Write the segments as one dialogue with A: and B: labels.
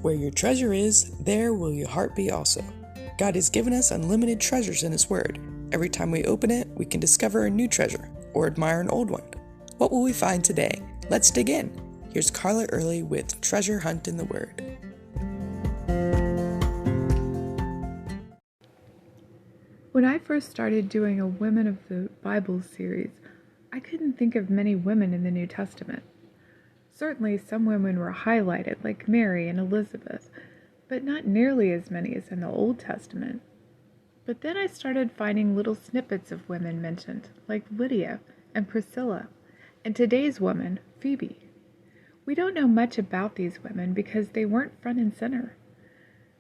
A: Where your treasure is, there will your heart be also. God has given us unlimited treasures in His Word. Every time we open it, we can discover a new treasure or admire an old one. What will we find today? Let's dig in. Here's Carla Early with Treasure Hunt in the Word.
B: When I first started doing a Women of the Bible series, I couldn't think of many women in the New Testament. Certainly some women were highlighted, like Mary and Elizabeth, but not nearly as many as in the Old Testament. But then I started finding little snippets of women mentioned, like Lydia and Priscilla, and today's woman, Phoebe. We don't know much about these women because they weren't front and center.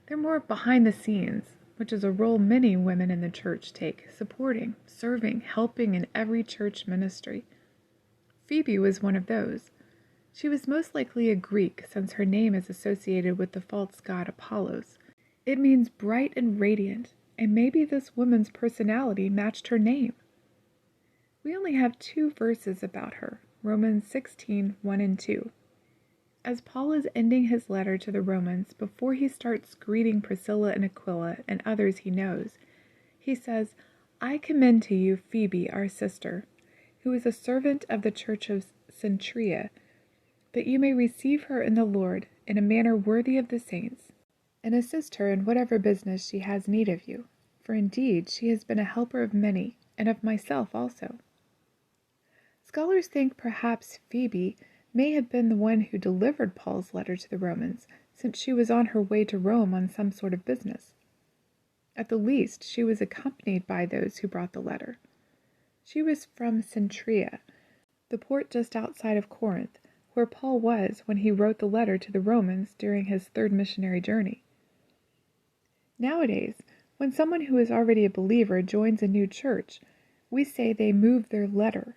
B: They're more behind the scenes, which is a role many women in the church take, supporting, serving, helping in every church ministry. Phoebe was one of those. She was most likely a Greek, since her name is associated with the false god Apollos. It means bright and radiant, and maybe this woman's personality matched her name. We only have 2 verses about her, Romans 16:1 and 2. As Paul is ending his letter to the Romans, before he starts greeting Priscilla and Aquila and others he knows, he says, "I commend to you Phoebe, our sister, who is a servant of the church of Cenchrea, that you may receive her in the Lord in a manner worthy of the saints, and assist her in whatever business she has need of you. For indeed she has been a helper of many, and of myself also." Scholars think perhaps Phoebe may have been the one who delivered Paul's letter to the Romans, since she was on her way to Rome on some sort of business. At the least, she was accompanied by those who brought the letter. She was from Cenchrea, the port just outside of Corinth, where Paul was when he wrote the letter to the Romans during his 3rd missionary journey. Nowadays, when someone who is already a believer joins a new church, we say they moved their letter.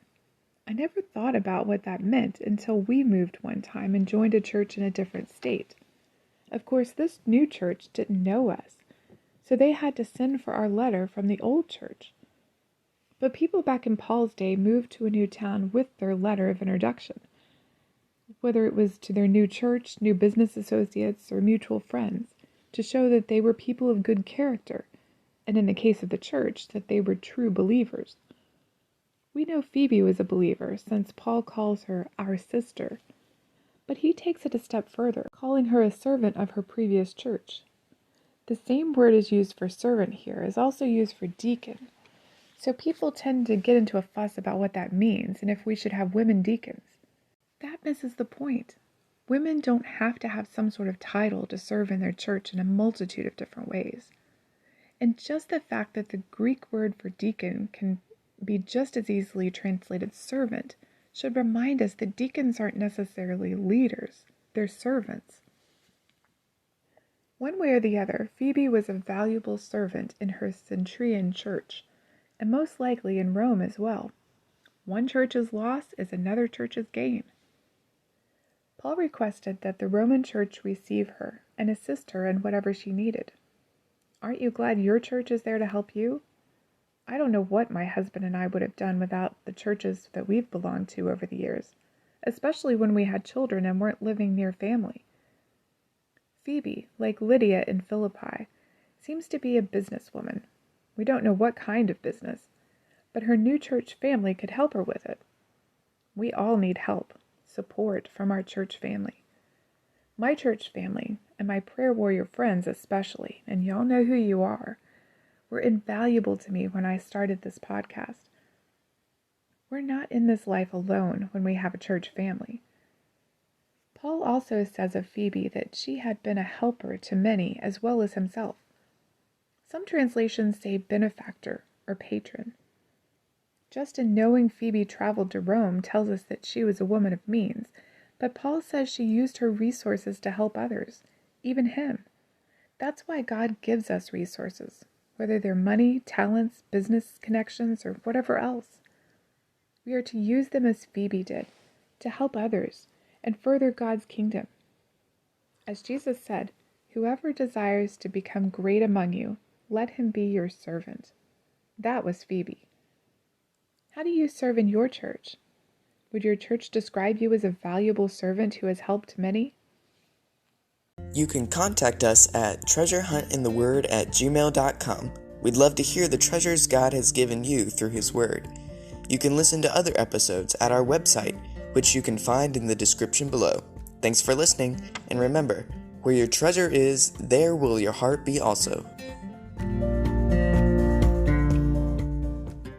B: I never thought about what that meant until we moved one time and joined a church in a different state. Of course, this new church didn't know us, so they had to send for our letter from the old church. But people back in Paul's day moved to a new town with their letter of introduction, whether it was to their new church, new business associates, or mutual friends, to show that they were people of good character, and in the case of the church, that they were true believers. We know Phoebe was a believer, since Paul calls her our sister, but he takes it a step further, calling her a servant of her previous church. The same word is used for servant here is also used for deacon, so people tend to get into a fuss about what that means and if we should have women deacons. That misses the point. Women don't have to have some sort of title to serve in their church in a multitude of different ways. And just the fact that the Greek word for deacon can be just as easily translated servant should remind us that deacons aren't necessarily leaders, they're servants. One way or the other, Phoebe was a valuable servant in her Cenchrean church, and most likely in Rome as well. One church's loss is another church's gain. Paul requested that the Roman church receive her and assist her in whatever she needed. Aren't you glad your church is there to help you? I don't know what my husband and I would have done without the churches that we've belonged to over the years, especially when we had children and weren't living near family. Phoebe, like Lydia in Philippi, seems to be a businesswoman. We don't know what kind of business, but her new church family could help her with it. We all need help, support from our church family. My church family, and my prayer warrior friends especially, and y'all know who you are, were invaluable to me when I started this podcast. We're not in this life alone when we have a church family. Paul also says of Phoebe that she had been a helper to many as well as himself. Some translations say benefactor or patron. Just in knowing Phoebe traveled to Rome tells us that she was a woman of means, but Paul says she used her resources to help others, even him. That's why God gives us resources, whether they're money, talents, business connections, or whatever else. We are to use them as Phoebe did, to help others and further God's kingdom. As Jesus said, "Whoever desires to become great among you, let him be your servant." That was Phoebe. How do you serve in your church? Would your church describe you as a valuable servant who has helped many?
A: You can contact us at treasurehuntintheword@gmail.com. We'd love to hear the treasures God has given you through His Word. You can listen to other episodes at our website, which you can find in the description below. Thanks for listening, and remember, where your treasure is, there will your heart be also.